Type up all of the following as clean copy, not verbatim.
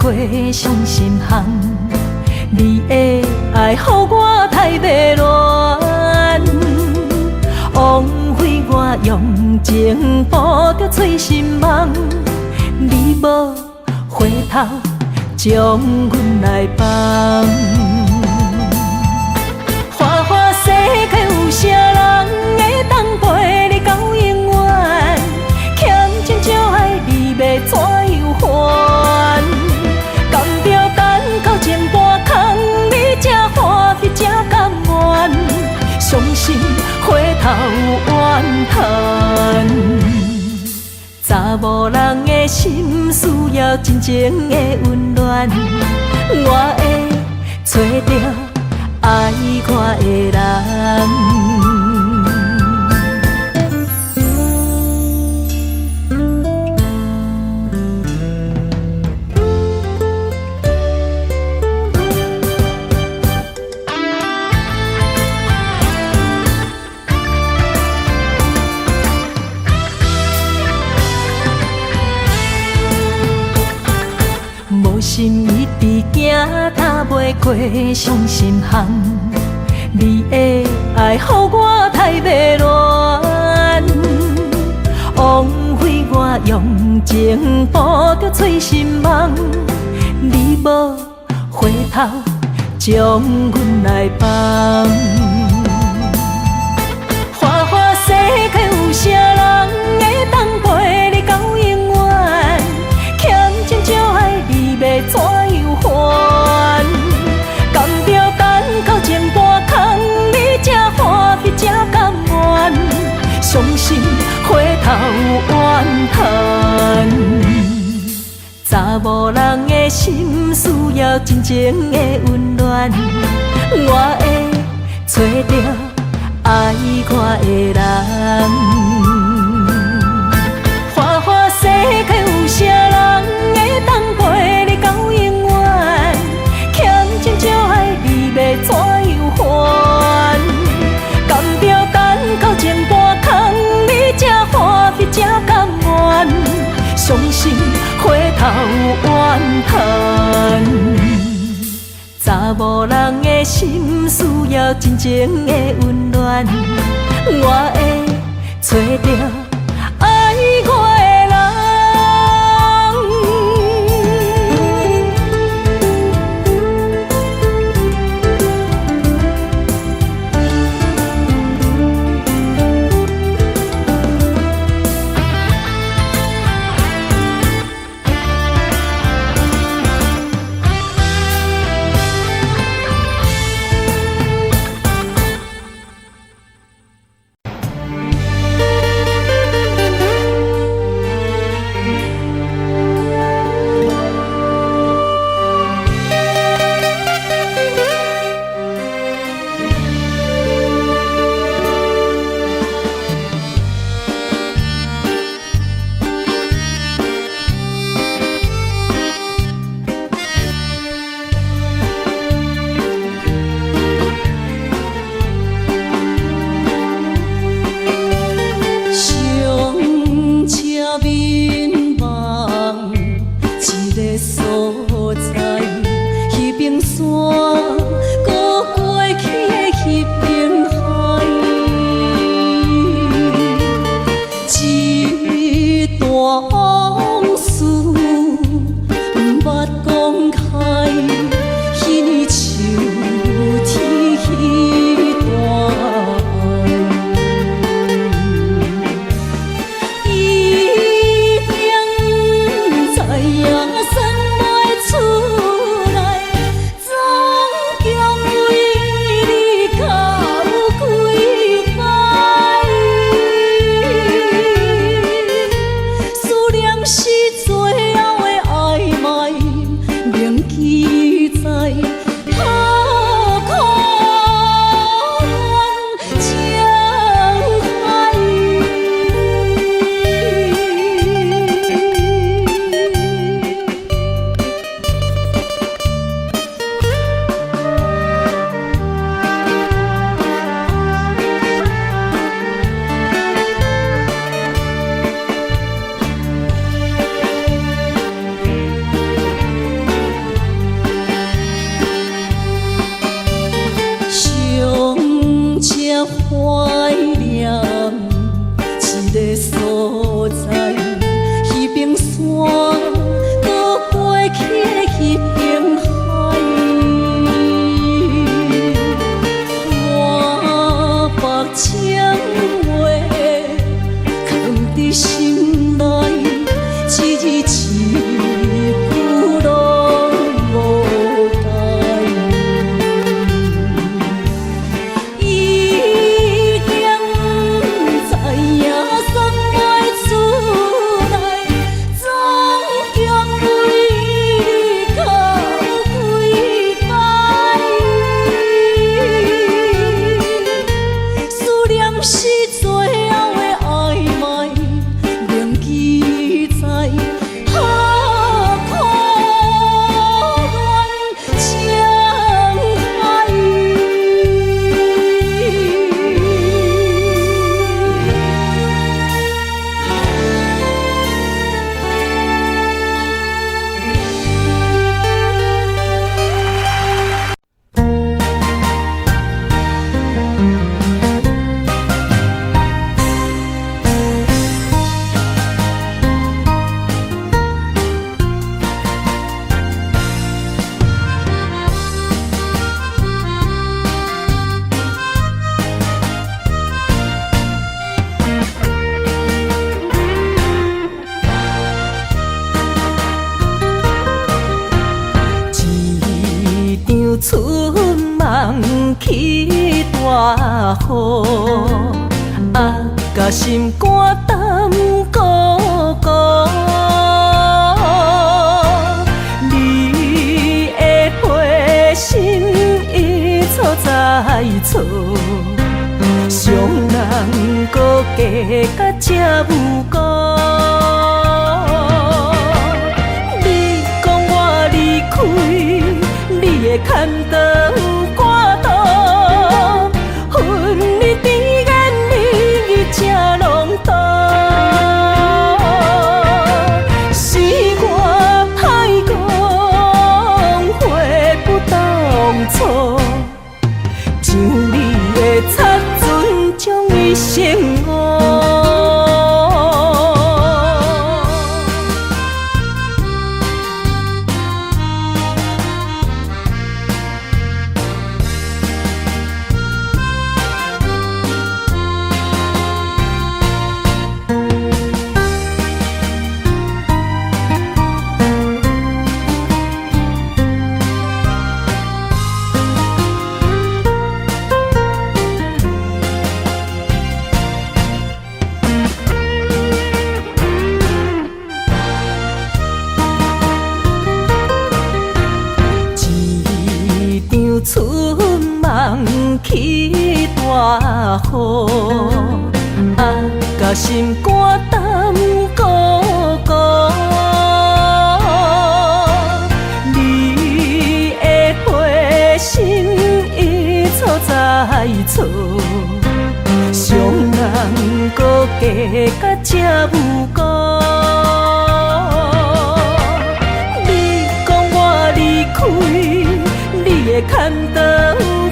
过伤心项，你的爱，予我太迷乱，枉费我用情捕着醉心梦，你无回头将阮来放。花花世界有啥人会当陪你到永远？欠情少爱你要怎样还？甘着等到前半空，你才欢喜才甘愿，伤心回头怨叹。查某人的心需要真情的温暖，我会找到爱我的人。无心一直行，踏袂过伤心项。你的爱，予我太迷乱，枉费我用情捕着醉心梦。你无回头将阮来放。花花世界有啥人会当陪你到永远？欠情少爱你要怎样还？甘着等到前半空，你才欢喜才甘愿，伤心回头怨叹。查某人的心需要真情的温暖，我会找到爱我的人。花花世界有啥人会当陪你到永远？欠情少爱你要怎样还？甘着等到前半空，你才欢喜才甘愿，伤心回头怨叹。查某人的心需要真情的温暖，我会找到爱我的人。春梦起大雨，甲心肝胆孤孤。你的花心已错在错，伤人搁加甲这无辜。你讲我离开，你的牵肠挂肚，恨你甜言蜜语这浓度，是我歹讲话不当初，像你的擦船将伊生误。春梦起大雨，甲心肝胆孤孤。你的花心已错在错，伤人搁加甲这无辜。你讲我离开，你的牵肠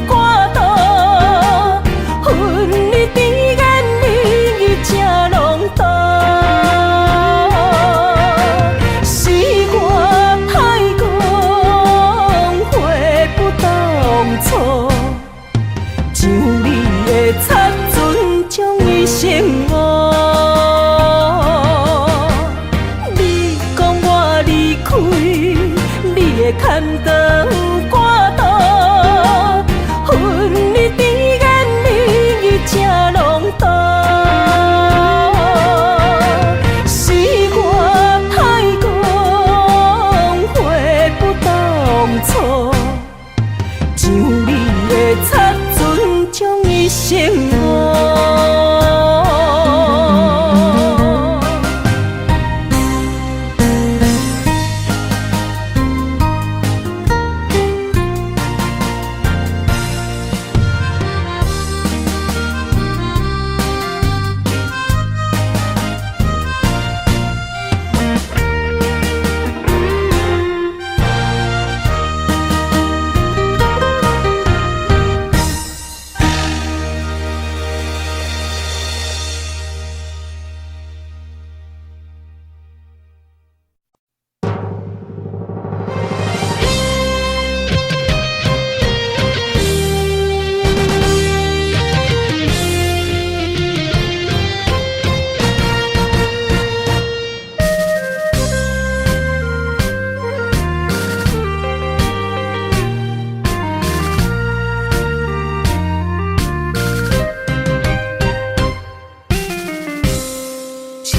挂肚，恨你甜言蜜语这浓度，是我歹讲话不当初，像你的擦船将伊生误。你讲我离开，你的牵肠挂肚，恨你甜言蜜语这浓度，是我歹讲话不当初，像你的擦船将伊生误。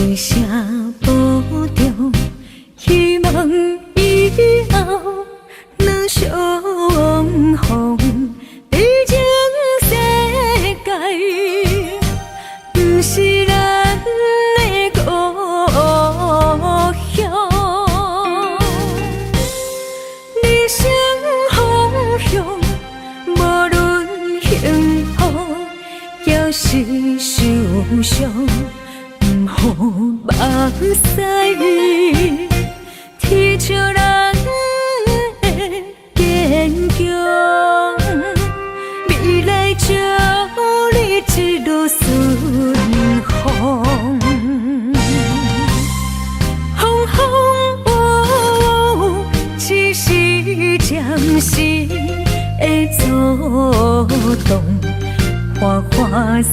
一声保重，希望以后能相逢。毕竟世界不是咱的故乡，人生方向无论幸福也是受伤。好目屎，天笑人的坚强，未来照你一路顺风。风风雨雨，只是暂时的阻挡，花花世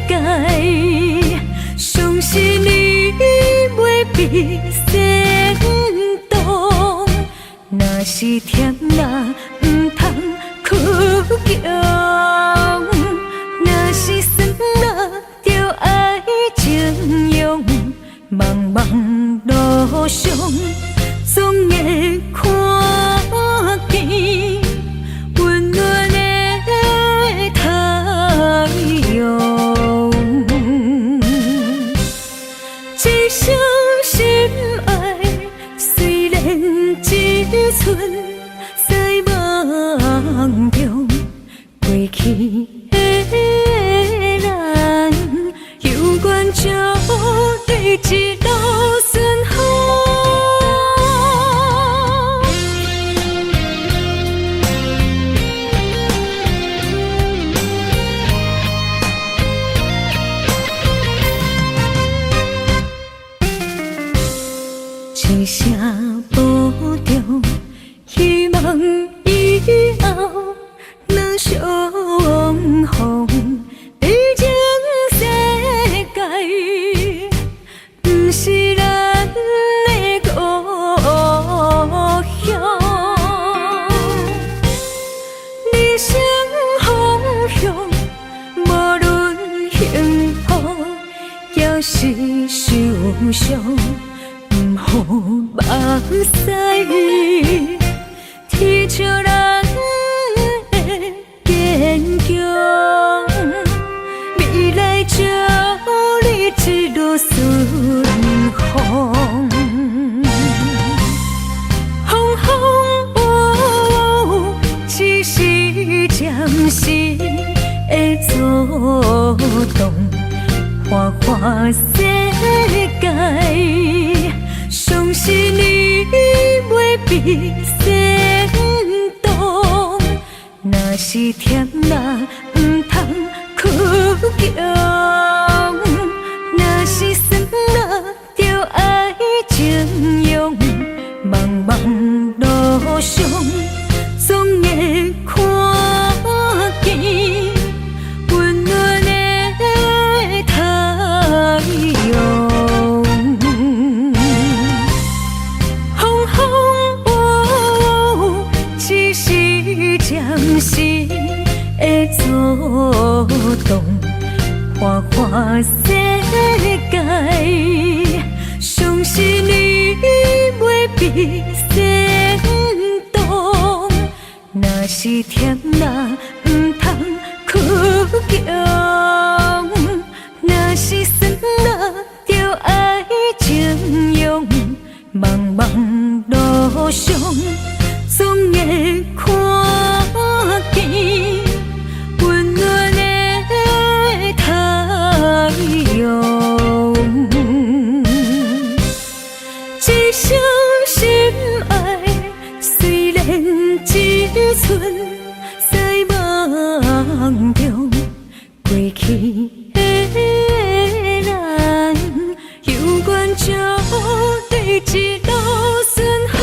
界。相信你袂被煽动，若若是甜啦，唔通苦强；若是酸啦，就爱情用。茫茫路上，总会看见温暖的太阳。一生心爱，虽然一寸在梦中，过去的咱有缘就对一路顺风。一声保重，希望以后能相逢。毕竟世界不是咱的故乡，人生方向，无论幸福也是受伤。好目屎，天照咱的坚强，未来祝你一路顺风。风风雨雨，只是暂时的作动，花花世界。相信你袂比先动，若是甜啦，唔通苦强；若是酸啦，就爱情用。茫茫路上，总会看见温暖的太阳。暂时的作动，花花世界，相信你袂比先动。若是甜啦，唔通苦强；若是酸啦，就爱情用。茫茫路上，总会看见温暖的太阳。一生心爱，虽然一寸在梦中，过去的咱有缘就对一路顺风。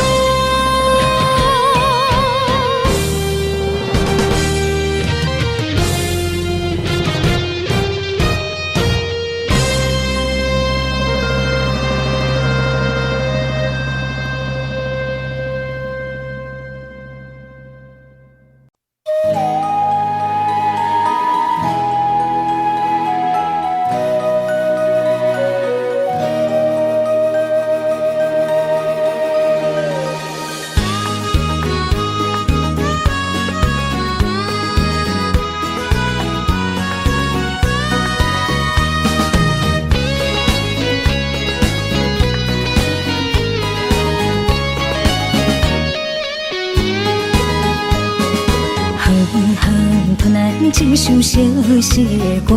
一首相思的歌，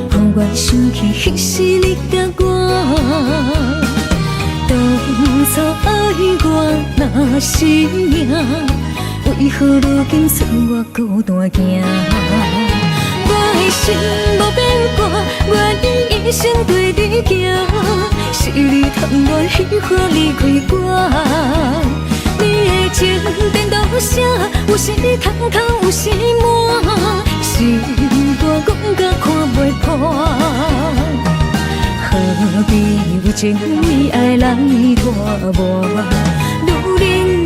让我想起彼时你甲我。当初爱我若是命，为何如今剩我孤单行？我的心无变卦，愿意一生对你行。是你贪恋喜欢离开我。你的情颠倒啥？有时空空，有时满，心肝讲甲看袂破。何必有情意爱来拖磨？路人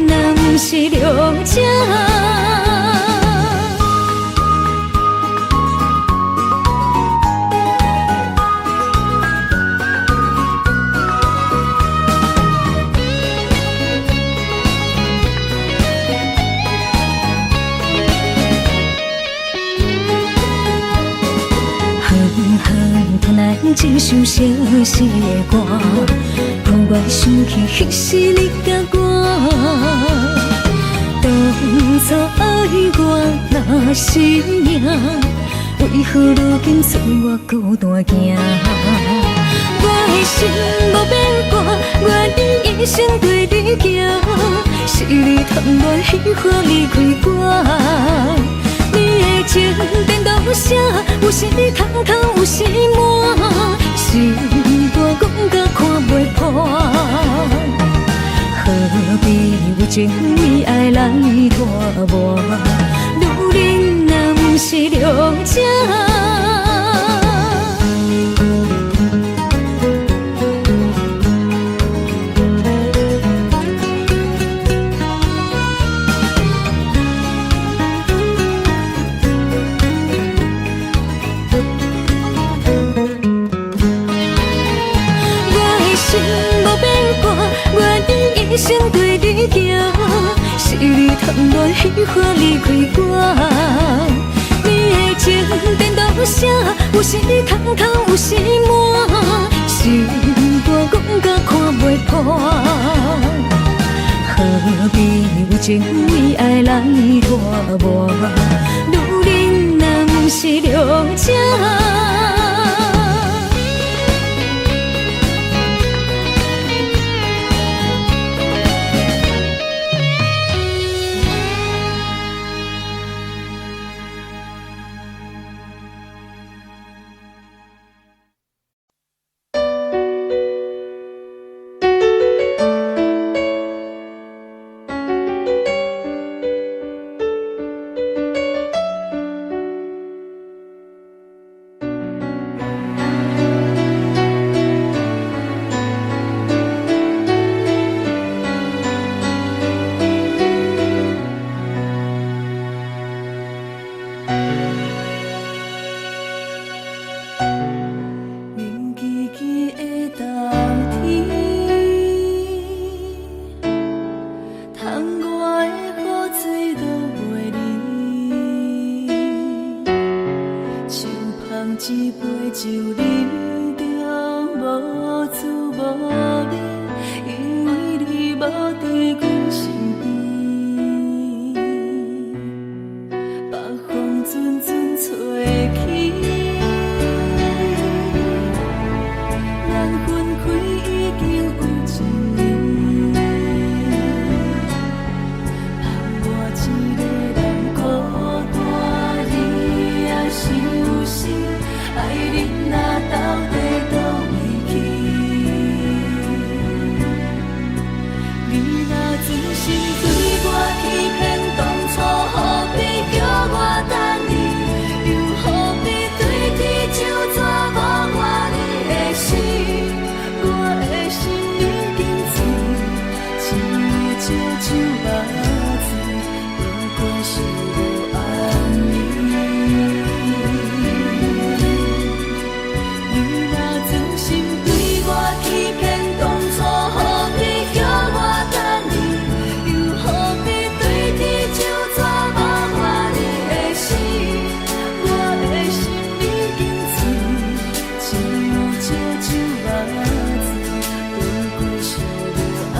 人不是良者。突然一首相思的歌，让我想起彼时你甲我。当初爱我若是命，为何如今剩我孤单行？我的心无变卦，愿意一生对你行。是你贪恋喜欢离开我。你的情颠倒啥？有时空空，有时满，心肝讲甲看袂破。何必有情为爱来拖磨？女人若不是良者。一生对你行，是你贪恋喜欢离开我。你的情颠倒啥？有时空空，有时满，心肝讲甲看袂破。何必有情为爱来拖磨？女人若不是良者。一杯酒饮着无滋无味，因为你无伫阮身边，北风阵阵吹起，咱分开已经有一年，盼我一个人孤单，你也伤心。爱你若到底倒位去？你若真心对我欺骗，当初何必叫我等你？又何必对天就纸无我你的心？我的心已经碎，一朝酒目睭，不过是无安眠。欺骗当初何必叫我等你？又何必对天就纸无我你的心？我的心已经碎，一朝酒目睭，不过是无安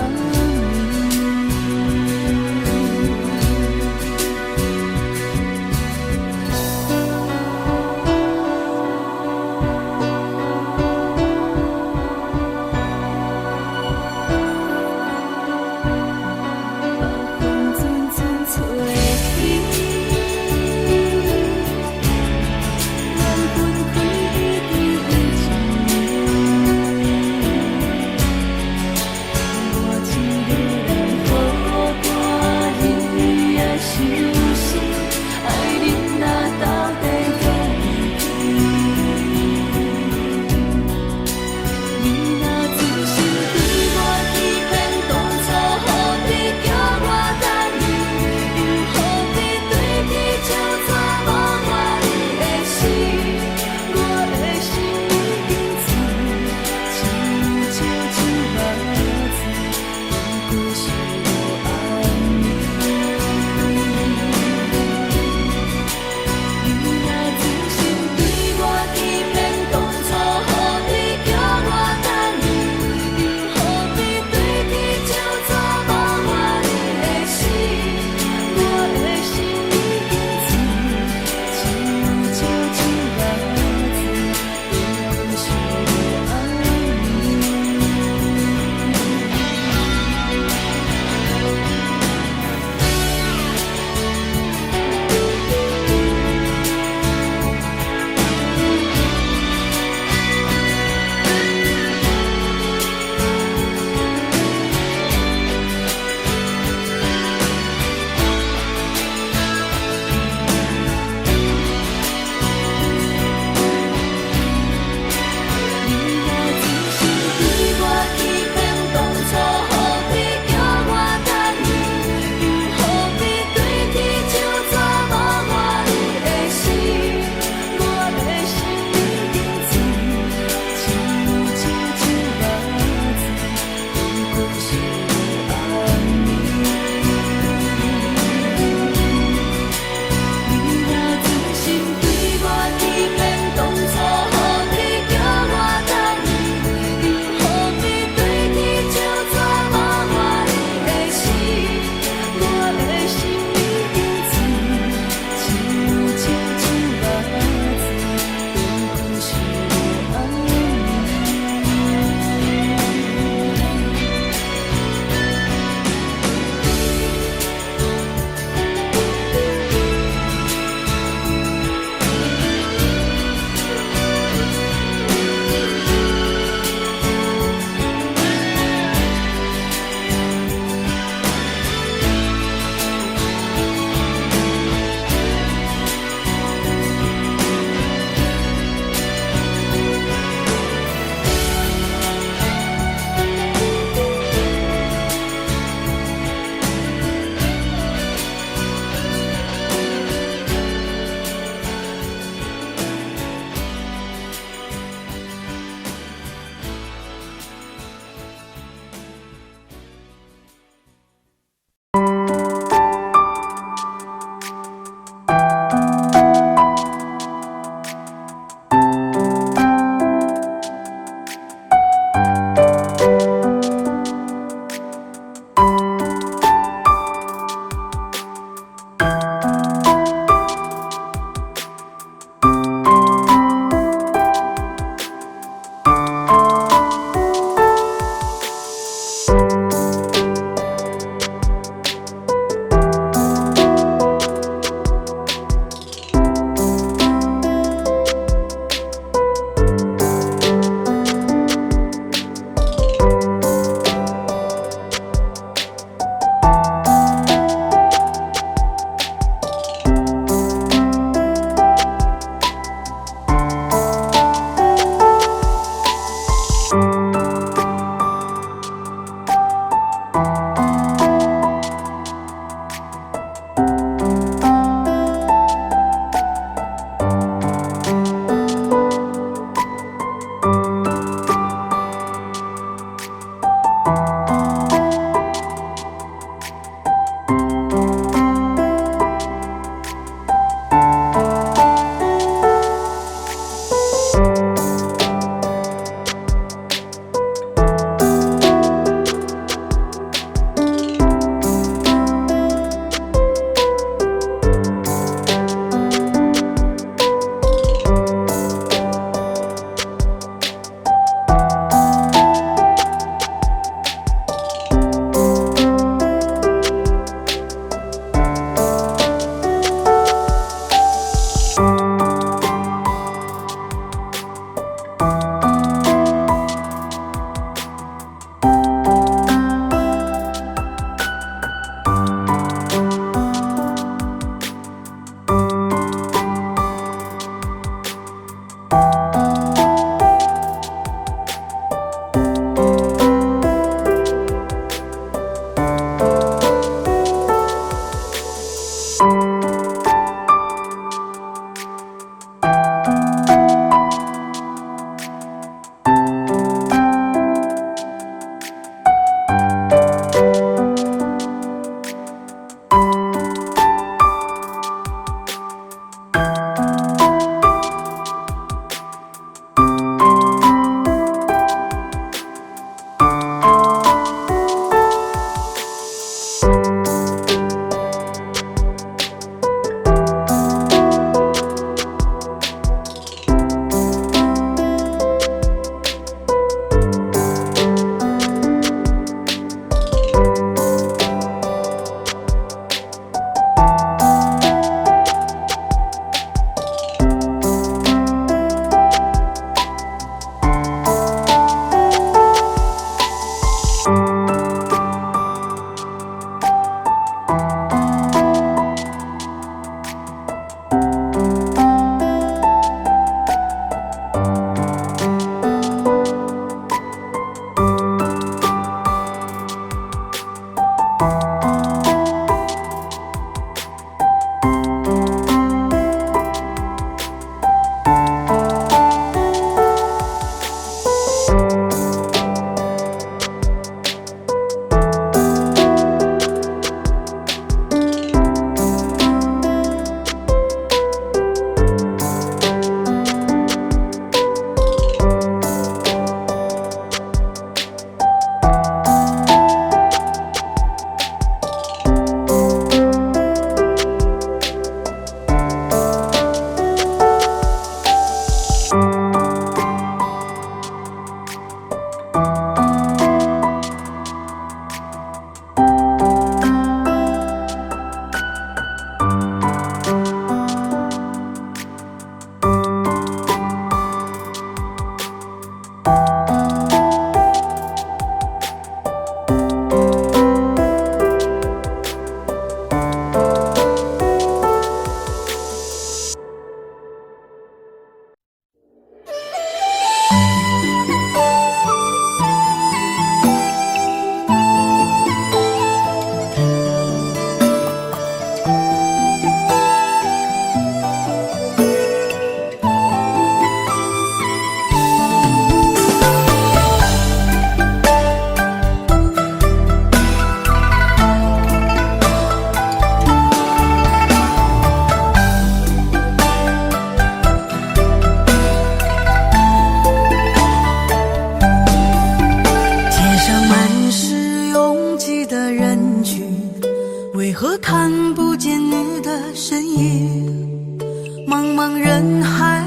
不见你的身影，茫茫人海，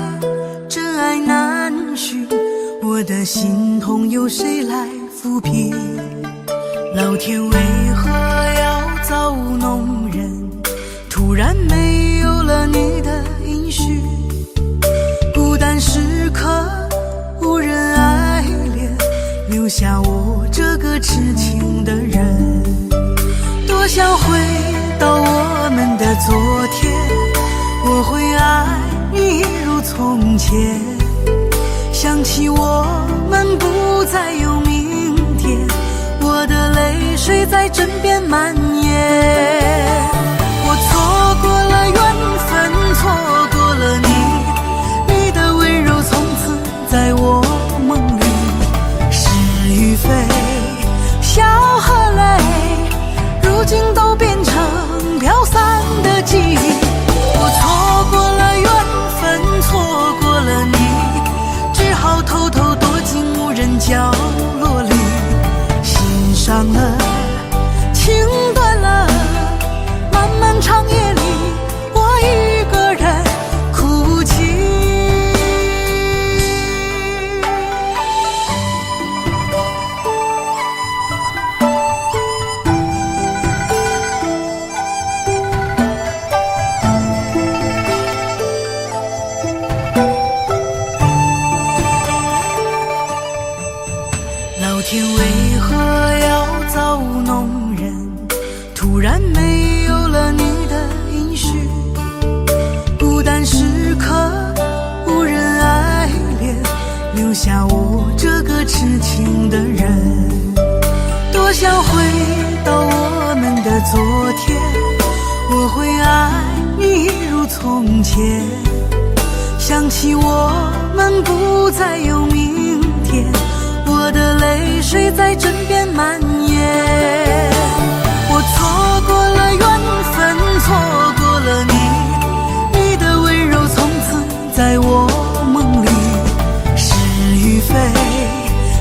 真爱难寻，我的心痛有谁来抚平？老天为何要造物弄人？突然没有了你的音讯，孤单时刻无人爱怜，留下我这个痴情的人。多想回到我们的昨天，我会爱你如从前。想起我们不再有明天，我的泪水在枕边蔓延。我错过了缘分，错过了你，你的温柔从此在我梦里。是与非，笑和泪，如今都变成飘散的记忆。我错过了缘分，错过了你，只好偷偷躲进无人角落里。心伤了，情断了，漫漫长夜里，我一个人哭泣。老天为何要造物弄人？突然没有了你的音讯，孤单时刻无人爱怜，留下我这个痴情的人。多想回到我们的昨天，我会爱你如从前。想起我们不再有明天，我的泪水在枕边蔓延。我错过了缘分，错过了你，你的温柔从此在我梦里。是与非，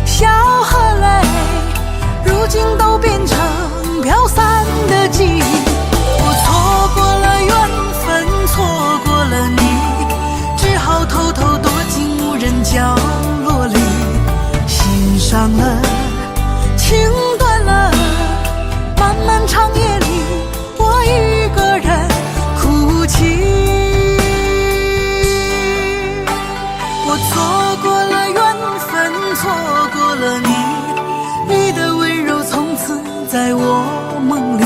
笑和泪，如今都变成飘散的记忆。我错过了缘分，错过了你，只好偷偷躲进无人角落里。心伤了，情断了，漫漫长夜里，我一个人哭泣。我错过了缘分，错过了你，你的温柔从此在我梦里。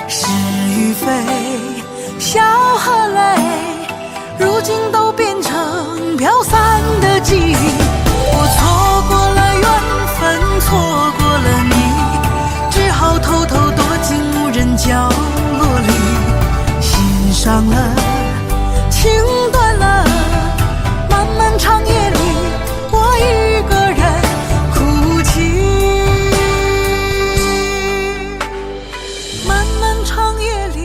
是与非，笑和泪，如今都变成飘散的记忆。我错过了缘分，错过了你，只好偷偷躲进无人角落里。心伤了，情断了，漫漫长夜里，我一个人哭泣。漫漫长夜里，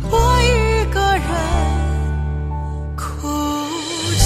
我一个人哭泣。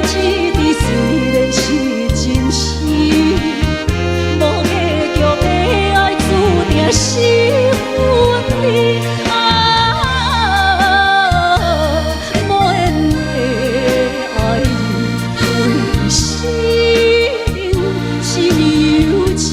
一滴虽然是真实，无结局的爱注定是分离。无缘的爱为心是有情。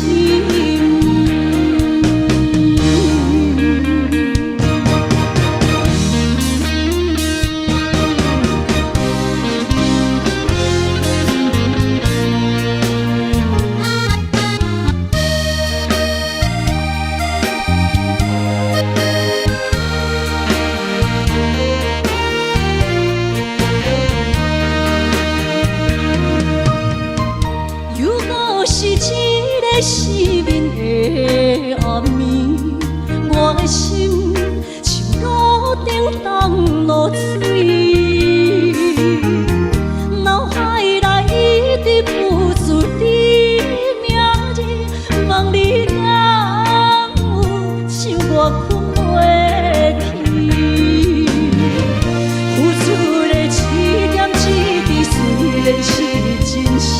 如果是一个失眠的暗暝，我的心像路顶冻落水，脑海内一直浮出你名字，望你敢有像我困袂去，付出的一点一滴虽然是真实。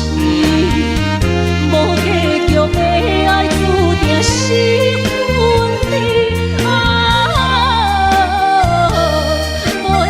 无结局的爱注定是分离，无缘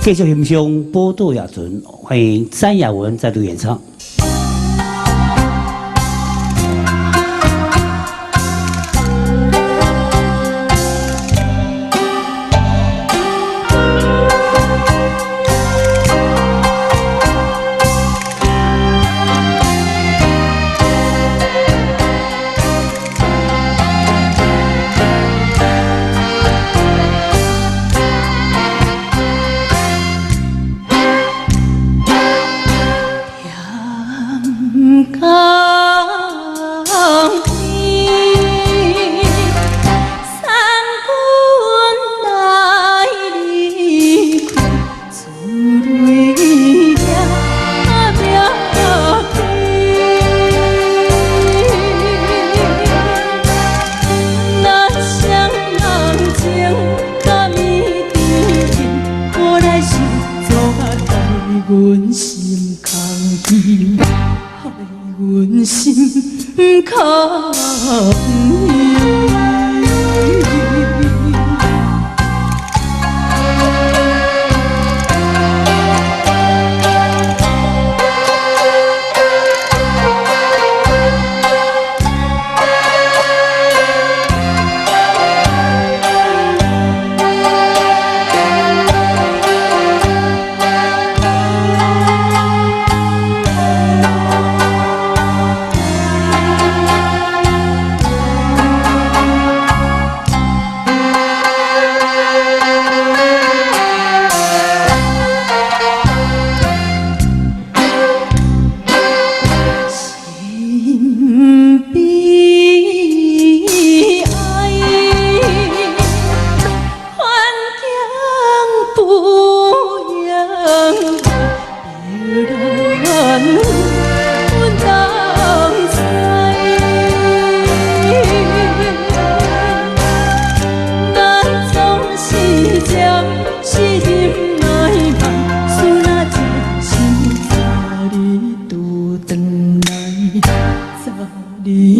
继续欣赏《宝岛夜船》，欢迎詹雅雯再度演唱。阮心空虚。阮心坎里。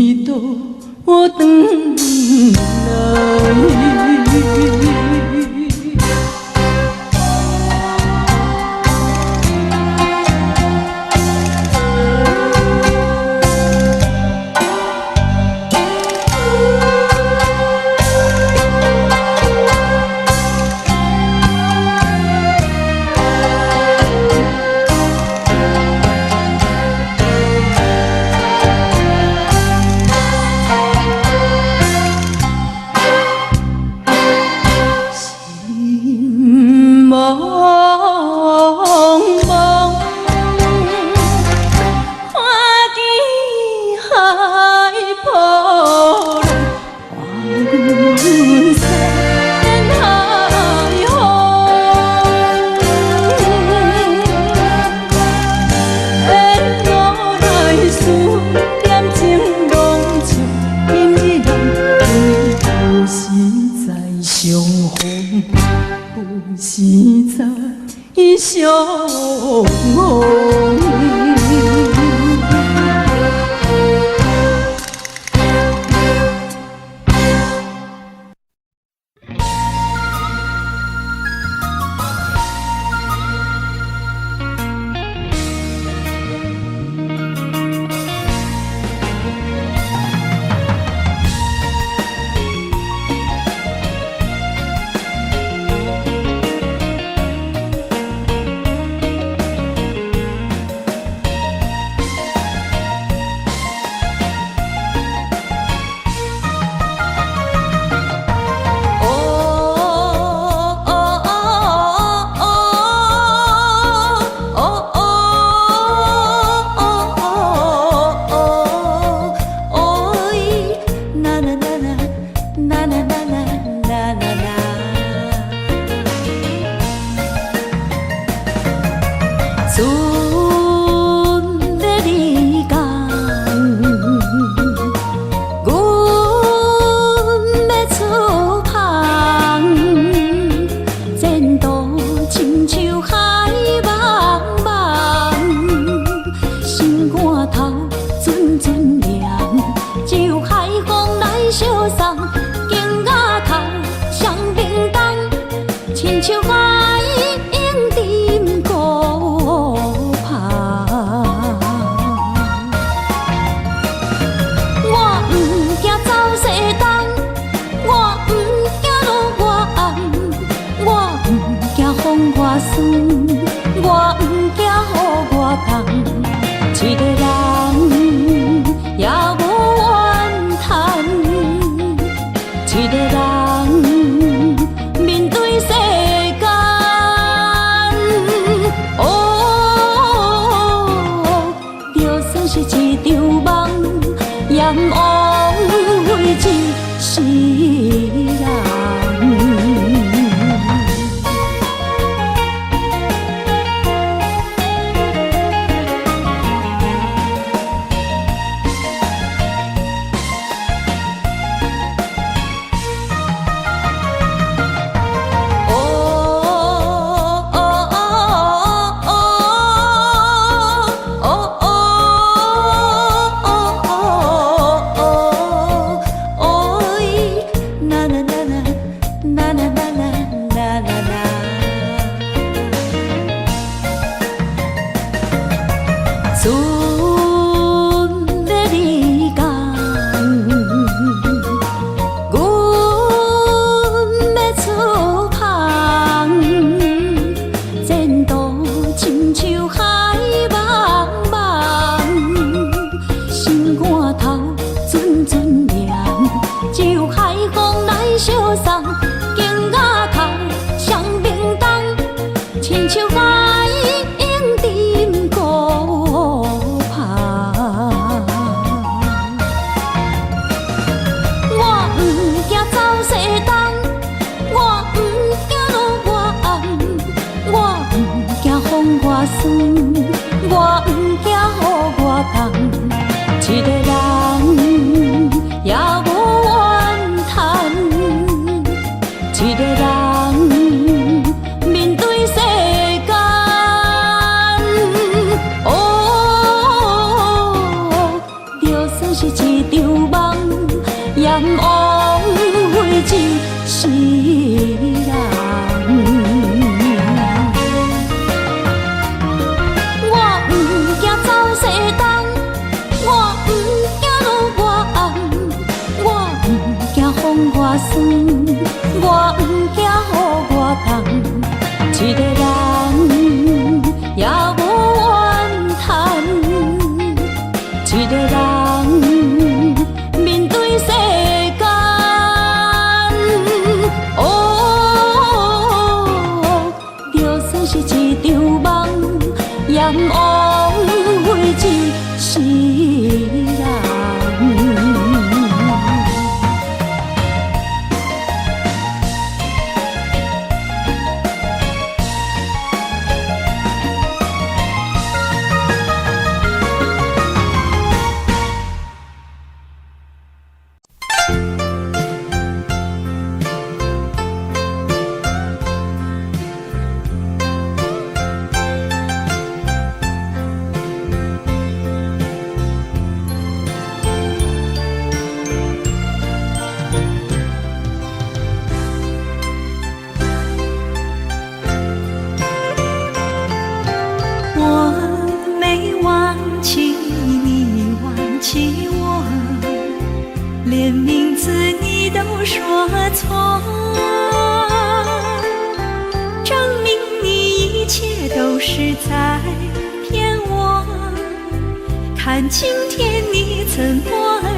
看今天你怎么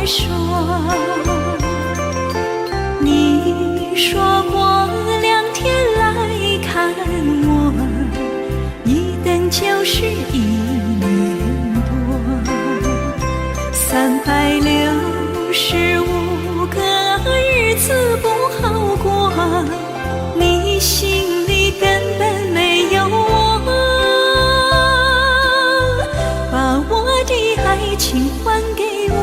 说？你说过2天来看我，一等就是1年多，365个日子不好过，你心里根本没有我，把我的爱情还给我。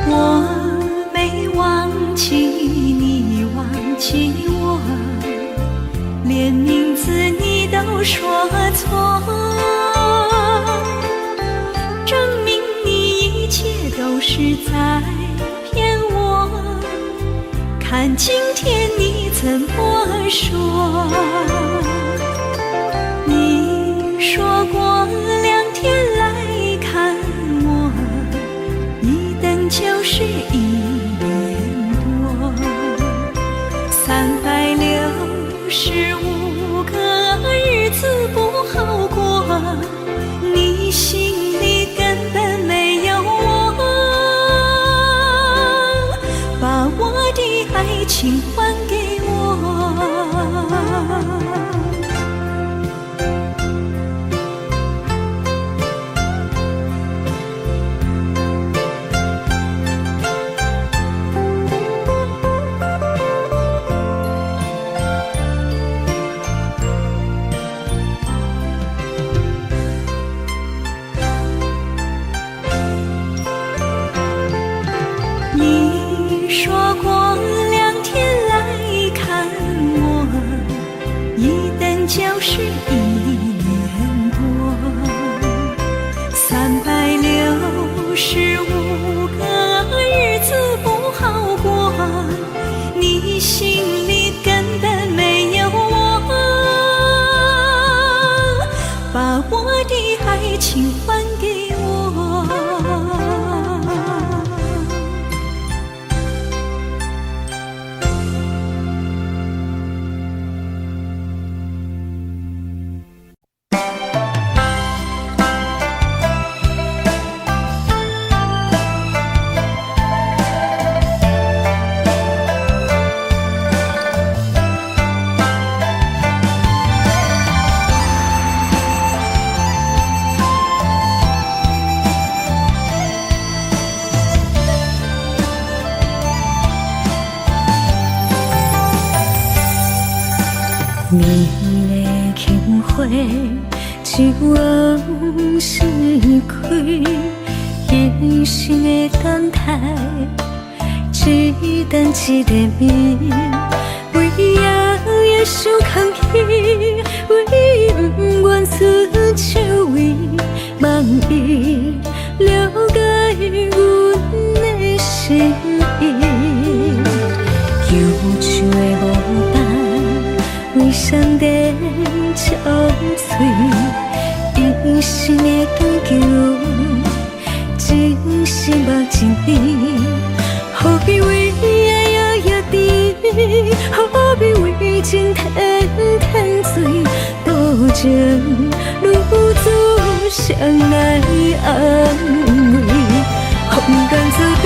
我没忘记你忘记我，连名字你都说错，证明你一切都是在骗我。看今天你怎么说？你说过2天来看我，一等就是1年多，365个日子不好过，你心里根本没有我，把我的爱情还给我。你说过2天来看我，一等就是1年多，365个日子不好过，你心里根本没有我，把我的爱情还给我。你的轻花，一往事开，一生的等待，一等一个暝，为夜夜想空虚，为不愿出手为，望伊了解阮的心意，忧愁的无伴。为上帝憔悴，一生的长久，真心目真美，何必为爱摇摇滴，何必为情天天醉，多情如此相来安慰，空间作对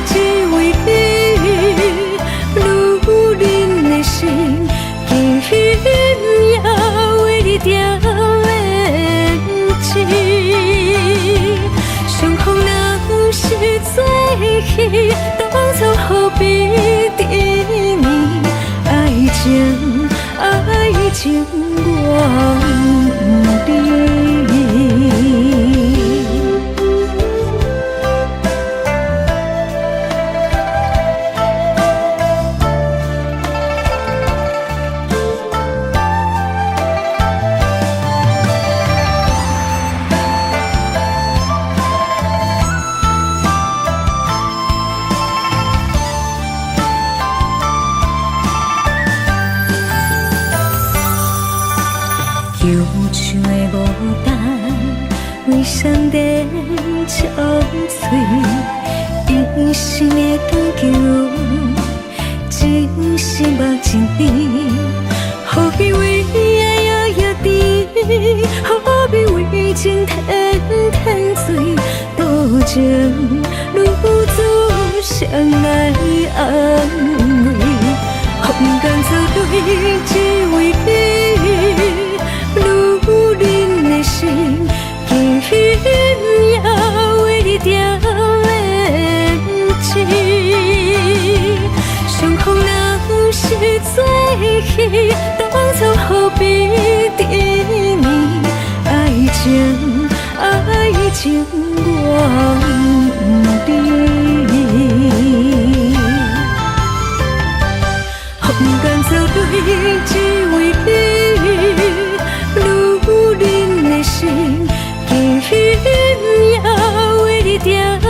只为你，如恁的心。今夜为你点燃情，相逢若是做戏，当作何必甜蜜？爱情我不离。忧愁的无憔悴，一生的长久，一生目前边，何必为爱摇摇滴，何必为情天天醉，多情如此相爱安慰，风干草对只为你，如恁的心，轻轻也为你点燃起。相逢若是最喜，当初何必等你？爱情，爱情我不知。风干草对只为你，如恁的心，轻轻也为你点燃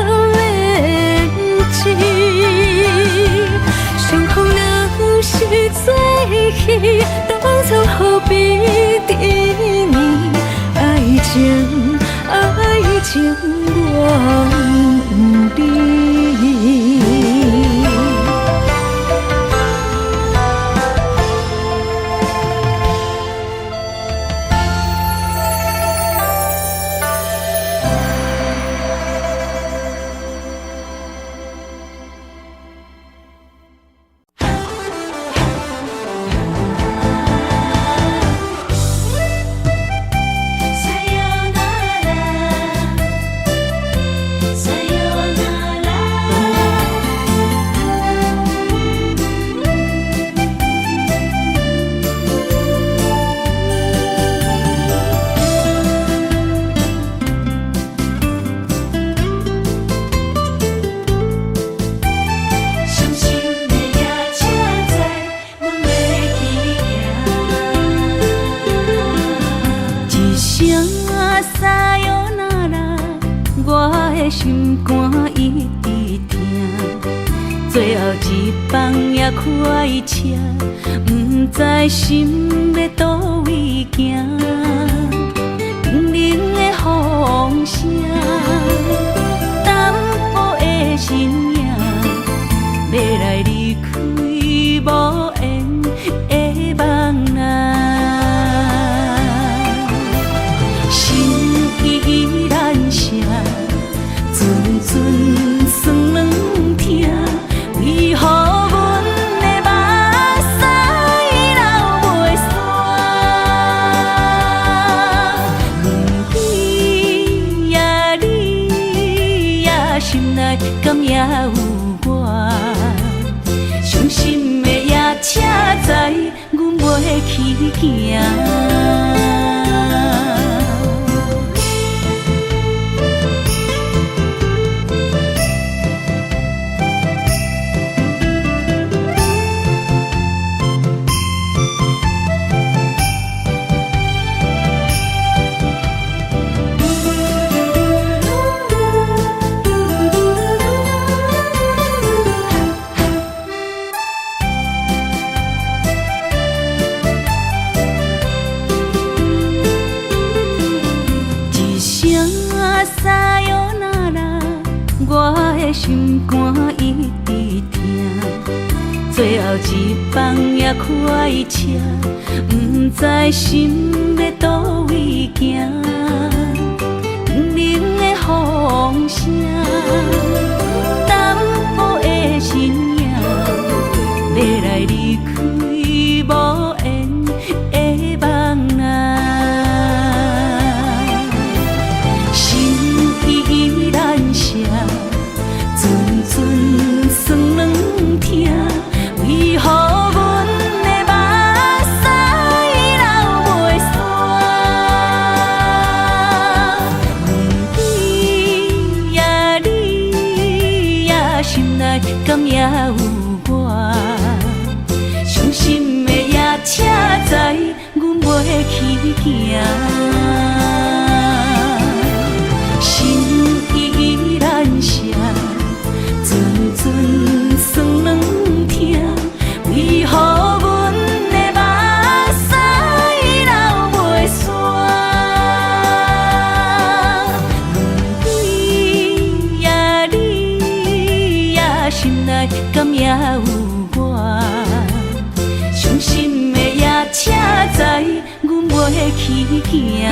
起。相逢若是最喜，当初何必等你？爱情，爱情我不知。心肝一直疼，最后一放也开车，不知心要倒位行。冷冷的风声，淡薄的身影，要来离开无缘的梦啊，心依然舍。阵阵酸软疼，为何阮的目屎流袂煞？你呀你呀，心内敢也有我？伤心的夜车载，阮袂去行。心肝一直疼，最后一放也开车，不知心要倒位行。冷冷的风声，淡薄的身影，要来离开无缘的梦啊，心依然舍。阵阵酸软疼，为何阮的目屎流袂煞？你呀你呀，心内敢也有我？伤心的夜车载，阮袂去行。心依然舍。阵阵酸软疼，为何阮的目屎流袂煞？来，敢也有我。伤心的夜车载，阮袂去行。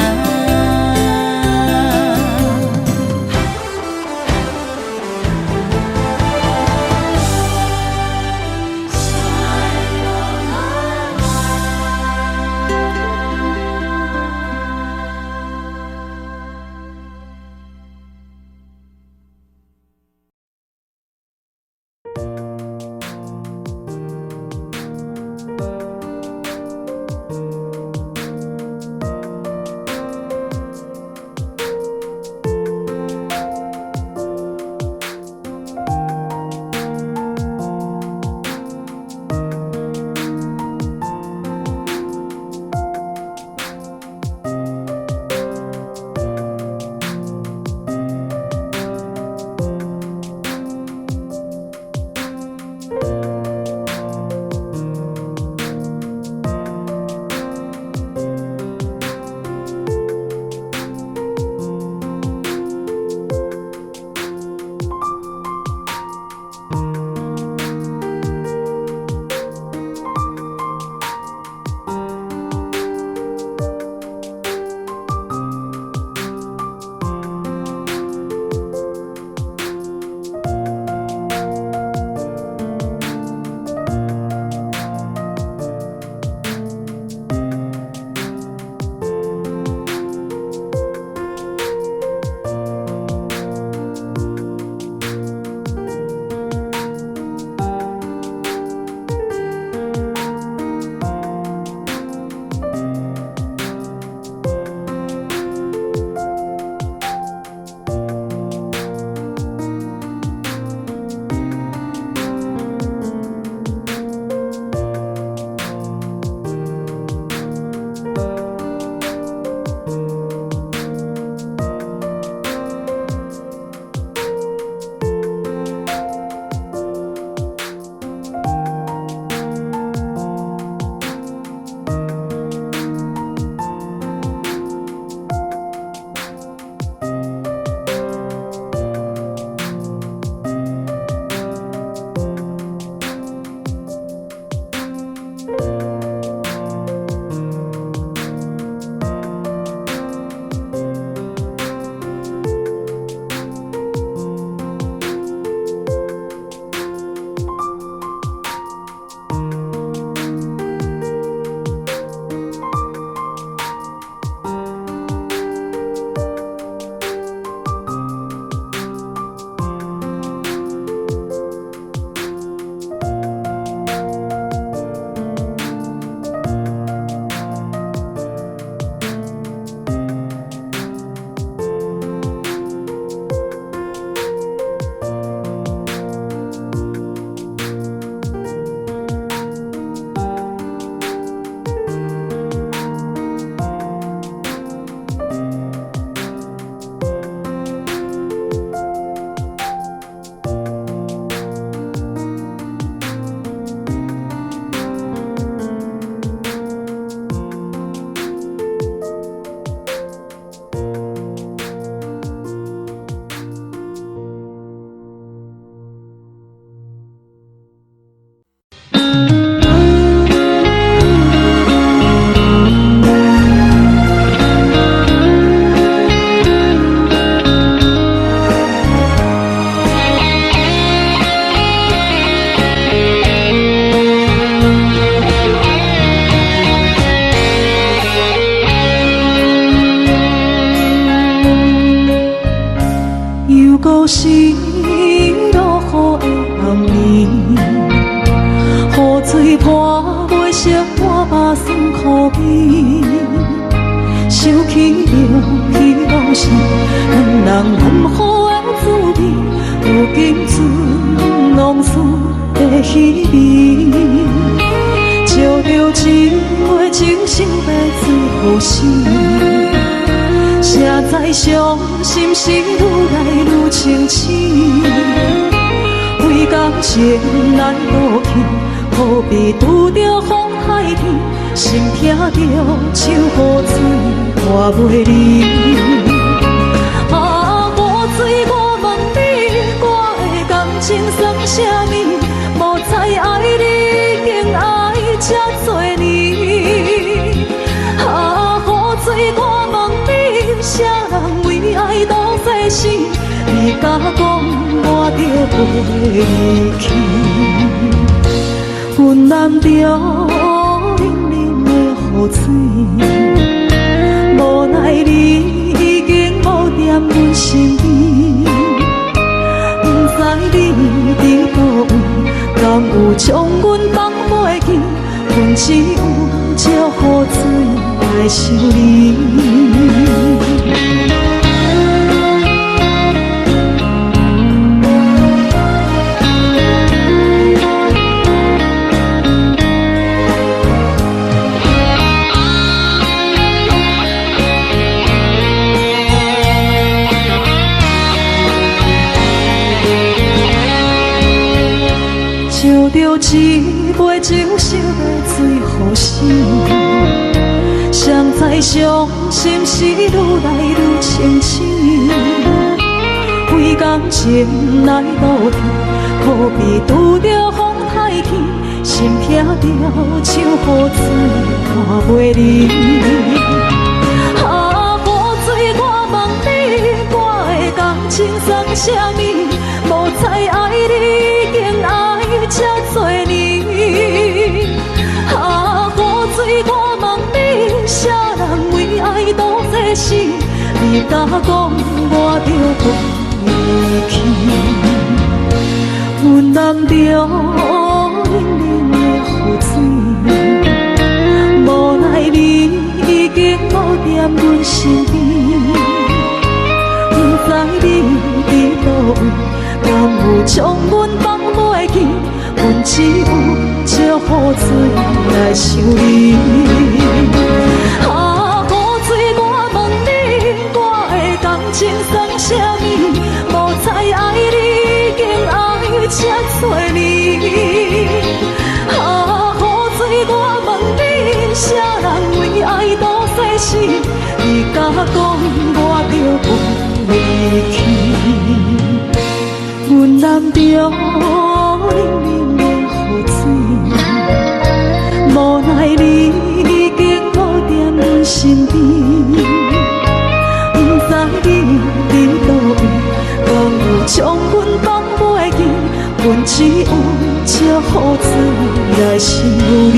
孤身落雨的暗暝，雨水泼袂湿我目酸苦味，想起着希望是两人暗好的滋味，如今存往事的稀微，照着一回情深白纸予死。谁知伤心事愈来愈清醒，为感情难渡去，何必拄着风海天，心痛着手雨水换袂离。啊，雨水我问你，我的感情算啥物？你甲讲我着袂离去，阮男着冷冷的雨水，无奈你已经无踮阮身边，不知你伫倒位，敢有将阮放袂记？阮只有借雨水来想你。烧着一杯酒，烧要醉予醒，谁知伤心事愈来愈清醒。几工前来倒去，可比拄着风太起，心痛着像雨水看袂离。啊，雨水，我问你，我的感情算啥物？无再爱你，已经爱这多年。啊，雨水，我问你，啥人为爱赌这死？你甲讲我着袂离去，阮男着冷冷的雨水，无奈你已经无踮阮身边，不知你伫倒位，敢有将阮放袂记？阮只有借雨水来想你。啊，雨水，我问你，我的感情算啥物？无再爱你，已经爱这多年。啊，雨水，我问你，啥人为爱赌世事？你甲讲我着袂离去，阮男着冷冷的雨水，无奈你已经无踮阮身边，不知你伫倒位，敢有将阮放袂记？阮只有借雨水来想你。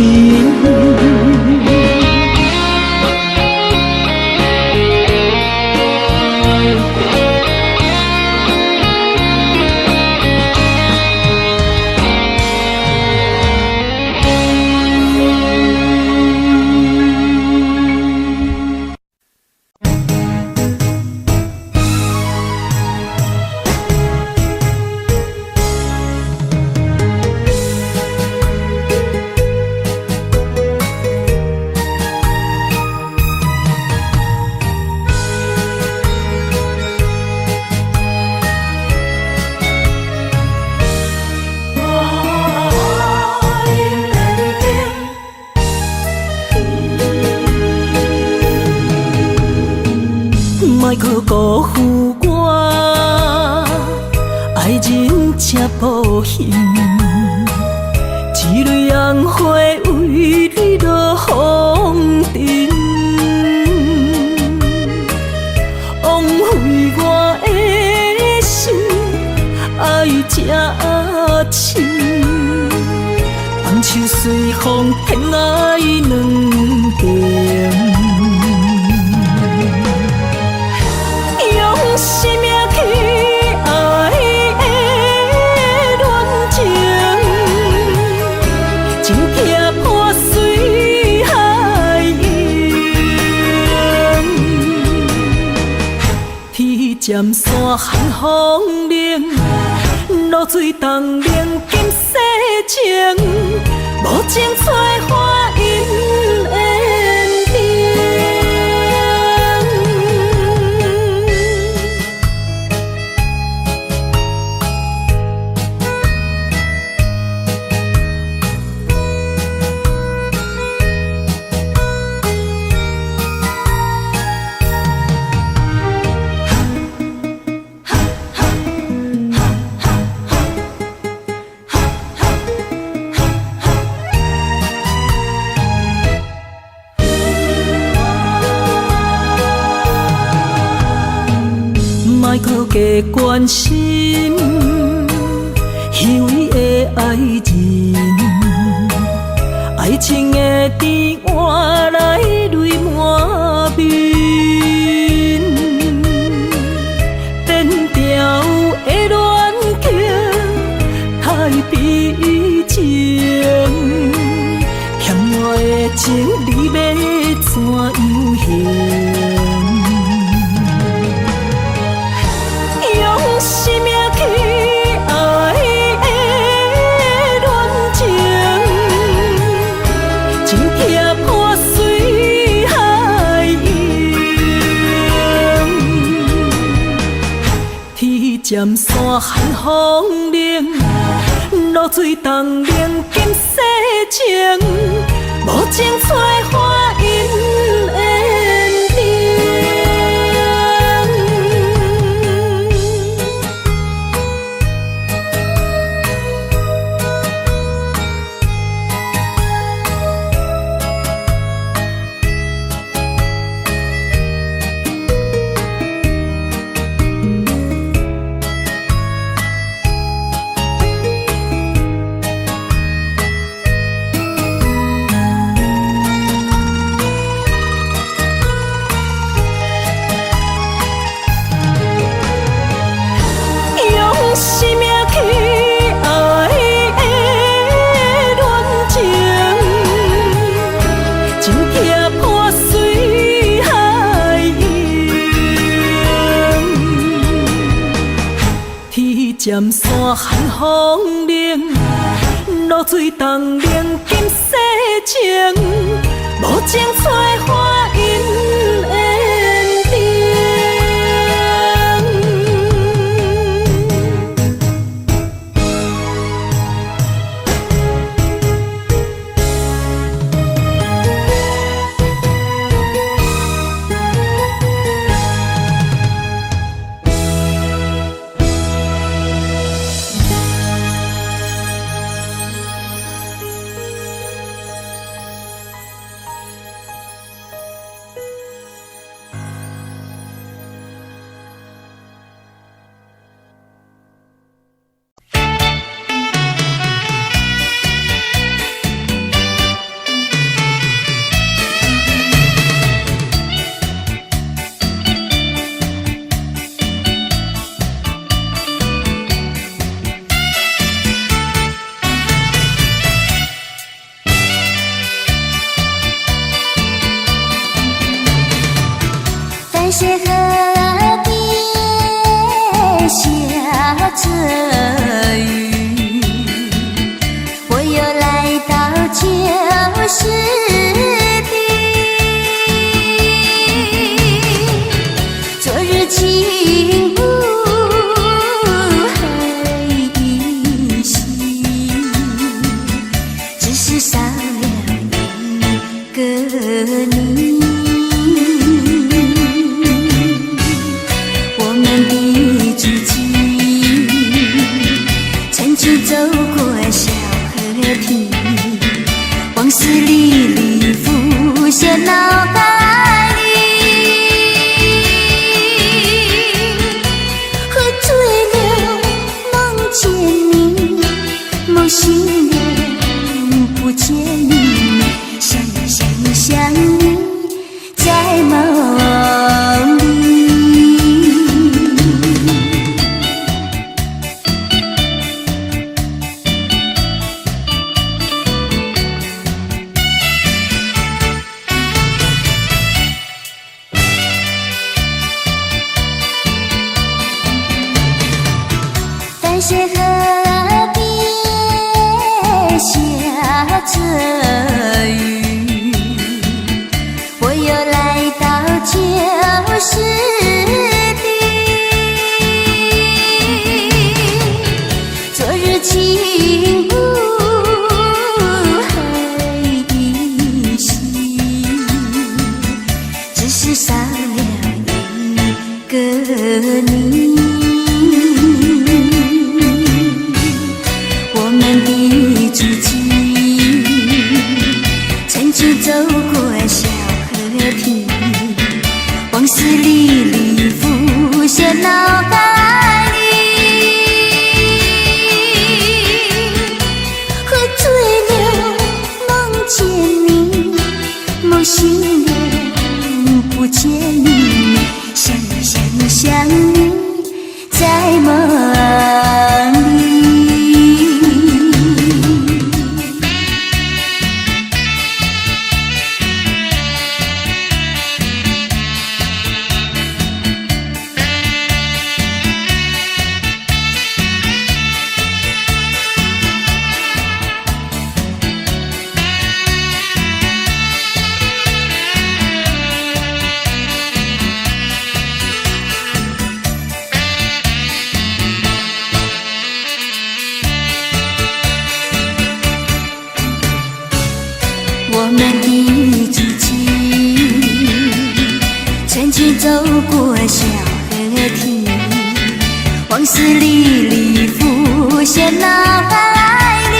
莫去辜负我，爱人才保险，一蕊红花为你落风尘，枉费我的心爱这深，放手随风偏爱两边。生命去爱的恋情，情拆破水海涌，天渐山寒风冷，露水东冷金世情，无情催花因缘定。加关心，虚伪的爱人，爱情的甜换来泪满面，变调的恋曲太悲情，欠我的情你要怎样还？用生命去爱的恋情，真痛破碎海洋。天渐山寒风冷，露水冻冷金世情，无情催花因缘定。生命去爱的恋情，真痛破碎海洋。天渐山寒风冷，露水冻冷金世情，无情催花因缘定。淡水河边下着雨，我又来到旧时地，昨日情不还依稀，只是少了一个你。走过小河堤，往事历历浮现脑海里，喝醉了梦见你，梦醒了不见你，想你在梦里。淡水河边下着雨，我又来到旧时地，昨日情不还依稀，只是少了一个你。我们的足迹，曾经走过小河堤，往事历历浮现脑海。思历历浮现脑海里，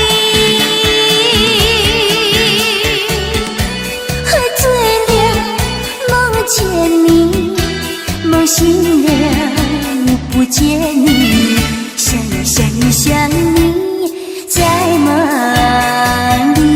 醉了梦见你，梦醒了不见你，想呀想呀想你在梦里。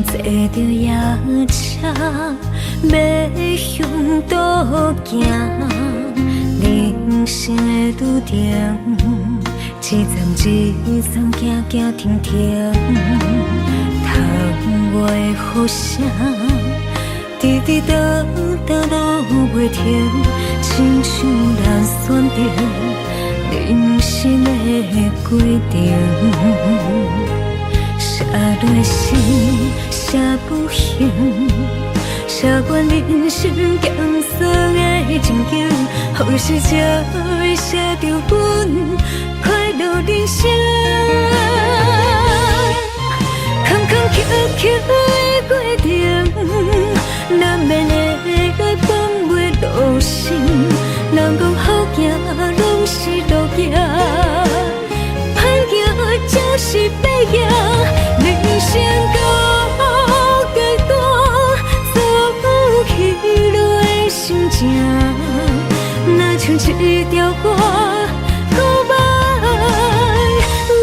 坐着夜车，要向倒行。人生的拄定，一站一站，行行停停。窗外的雨声，滴滴答答落袂停，亲像咱选择人生的规定。写落诗，写不行，写阮人生艰涩的情景，何时才会写着阮快乐人生？坎坎坷坷的过程，难免会放袂落心。人讲好行，拢是路行。就是白行，人生到阶段，走不起落的心情，若像一条歌，古板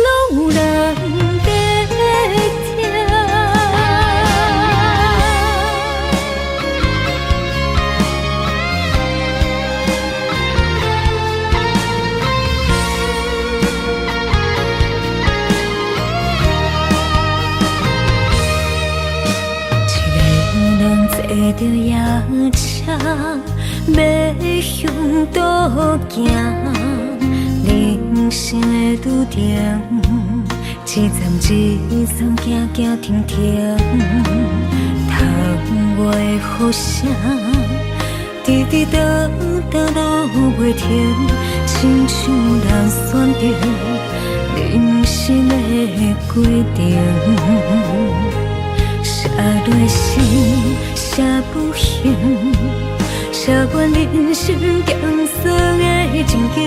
拢有人在听。坐着夜车，要向倒行。人生的拄定，一站一站，行行停停。窗外的雨声，滴滴答答落袂停，亲像咱选择人生的规定。写落诗，写不行，写阮人生艰涩的情景，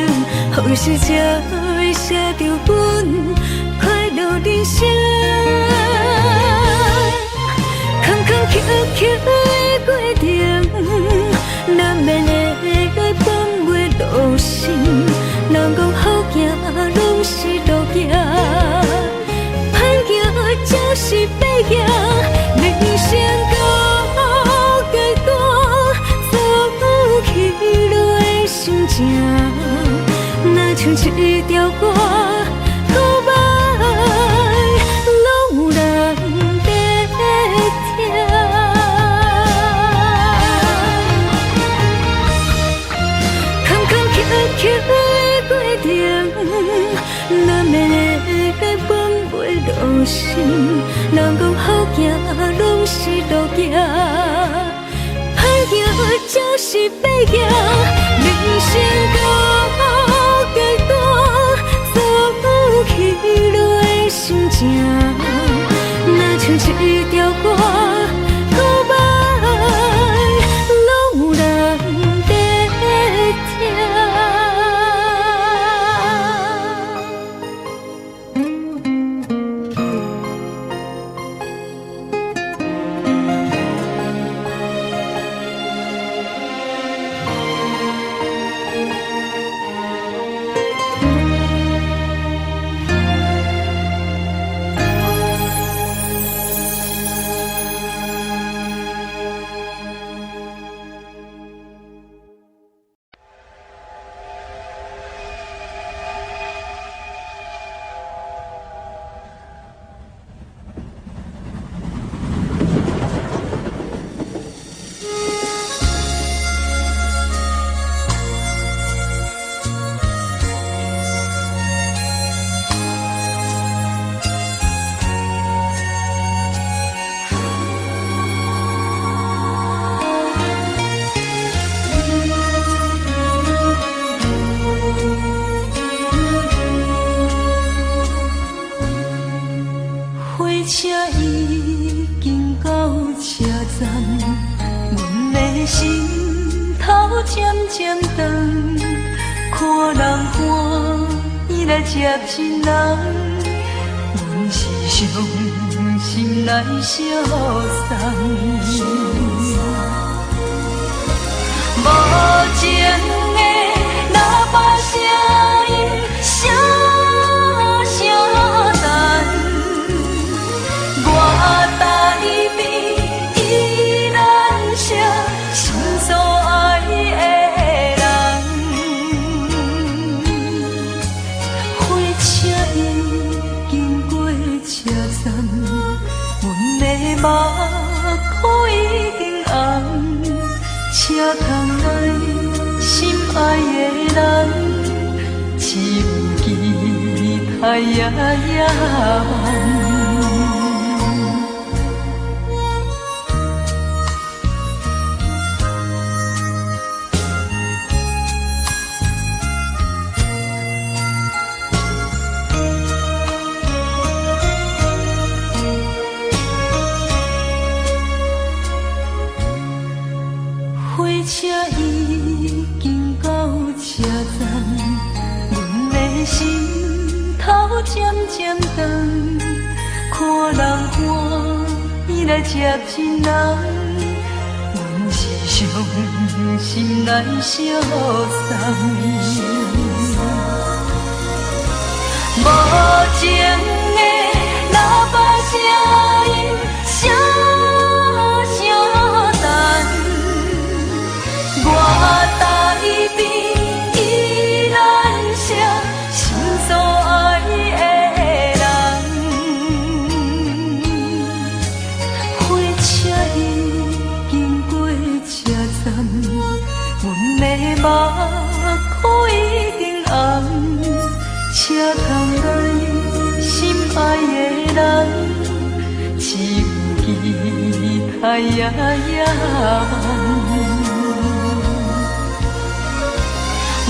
何时才会写着阮快乐人生？坎坎坷坷的过程，难免会放袂落心。人讲好行，拢是路行。就是白行，人生到阶段，走不起落的心情，若像一条歌，古板拢有人在听。坎坎坷坷的过程，难免会放袂落心。人讲好行，拢是路行，歹行就是白行。人生到阶段，走不起落的心情，若像一条歌，古板拢有人在听。车已经到车站，阮的心头渐渐长，看人欢喜来接亲人，阮是伤心来相送。无情的喇叭声音，声声等。我台边依然写心所爱的人，火车已经过车站，阮的目眶已经红，车窗内心爱的人，只有期待夜夜梦。火车已经到车站，阮的心头渐渐长，看人欢喜来接亲人，阮是伤心来相送。无情的喇叭声音，声声等。我台边依然写心所爱的人，火车已经过车站，阮的目眶已经红，车窗内心爱的人，只有期待夜夜梦。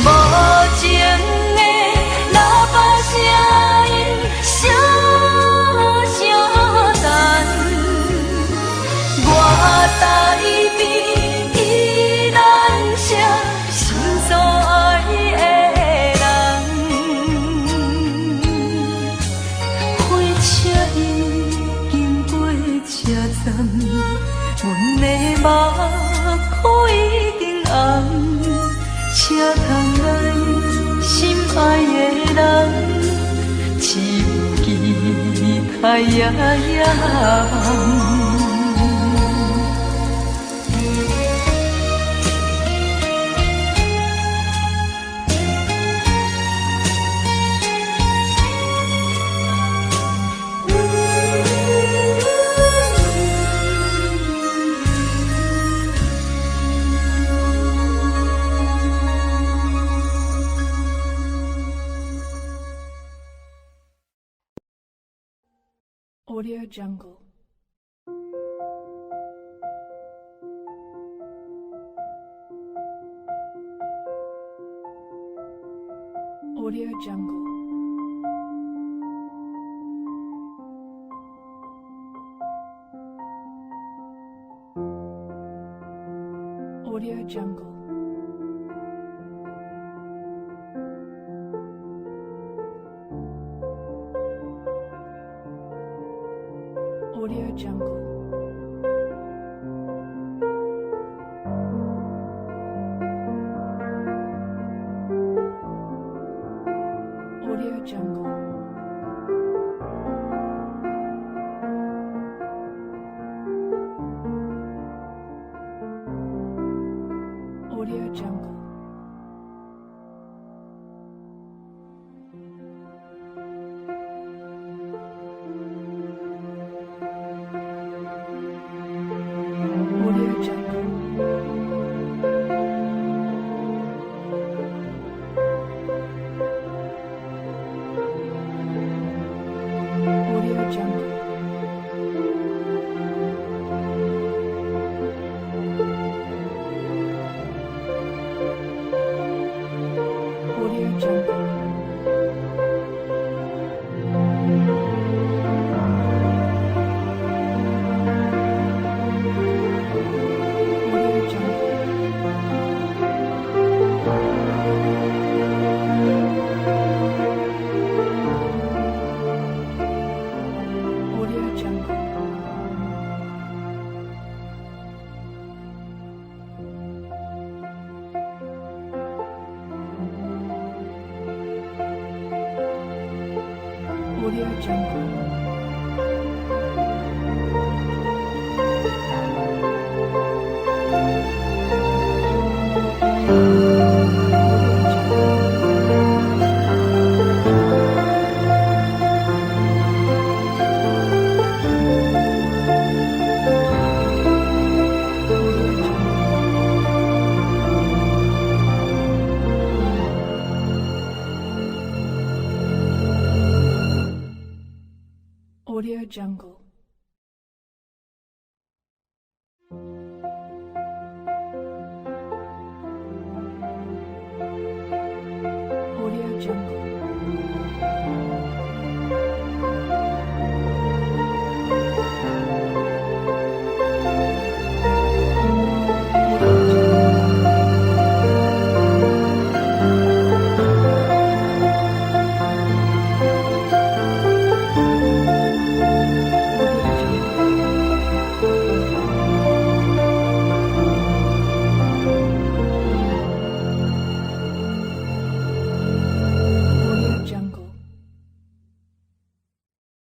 无情的喇叭声音，声声等。我台边依然写心所爱的人，火车已经过车站，阮的目眶已经红，车窗内心爱的人，只有期待夜夜梦。Audio Jungle. Audio Jungle. Audio Jungle. Audio Jungle. Audio Jungle. Audio Jungle. Audio Audio Jungle. Audio Jungle. Audio Jungle.